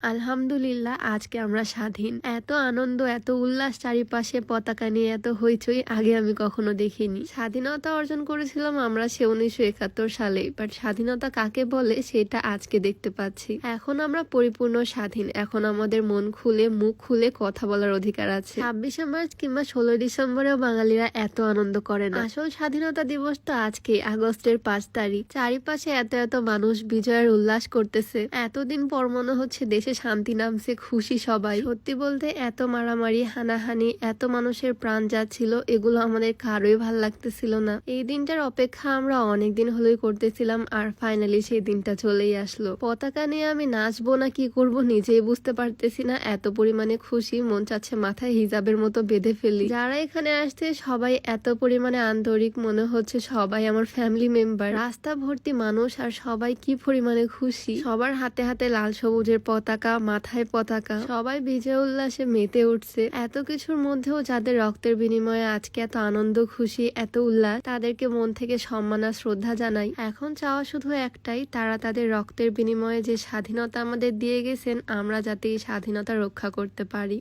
আলহামদুলিল্লাহ আজকে আমরা স্বাধীন। এত আনন্দ, এত উল্লাস, চারিপাশে পতাকা নিয়ে এত হইচই আগে আমি কখনো দেখিনি। স্বাধীনতা অর্জন করেছিলাম আমরা সে 1971 সালে, বাট স্বাধীনতা কাকে বলে সেটা আজকে দেখতে পাচ্ছি। এখন আমরা পরিপূর্ণ স্বাধীন। এখন আমাদের মন খুলে, মুখ খুলে কথা বলার অধিকার আছে। 26শে মার্চ কিংবা 16ই ডিসেম্বরেও বাঙালিরা এত আনন্দ করে না। আসল স্বাধীনতা দিবস তো আজকে, আগস্টের 5 তারিখ। চারিপাশে এত এত মানুষ বিজয়ের উল্লাস করতেছে। এতদিন পর মনে হচ্ছে দেশে শান্তি নামছে, খুশি সবাই। সত্যি বলতে এত মারামারি, হানাহানি, এত মানুষের প্রাণ যাচ্ছিল, এগুলো আমাদের কারোই ভাল লাগতেছিল না। এই দিনটার অপেক্ষা আমরা অনেকদিন হলেই করতেছিলাম, আর ফাইনালি সেই দিনটা চলেই আসলো। পতাকা নিয়ে আমি নাচবো না কি করব নিজেই বুঝতে পারতেছি না। এত পরিমাণে খুশি, মন চাচ্ছে মাথায় হিজাবের মতো বেঁধে ফেলি। যারা এখানে আসছে সবাই এত পরিমাণে আন্তরিক, মনে হচ্ছে সবাই আমার ফ্যামিলি মেম্বার। রাস্তা ভর্তি মানুষ আর সবাই কি পরিমাণে খুশি। সবার হাতে হাতে লাল সবুজের পতাকা, মাথায় পতাকা, সবাই বিজয় উল্লাসে মেতে উঠছে। এত কিছুর মধ্যেও যাদের রক্তের বিনিময়ে আজকে এত আনন্দ, খুশি, এত উল্লাস, তাদেরকে মন থেকে সম্মান আর শ্রদ্ধা জানাই। এখন চাওয়া শুধু একটাই, তারা তাদের রক্তের বিনিময়ে যে স্বাধীনতা আমাদের দিয়ে গেছেন, আমরা যাতে এই স্বাধীনতা রক্ষা করতে পারি।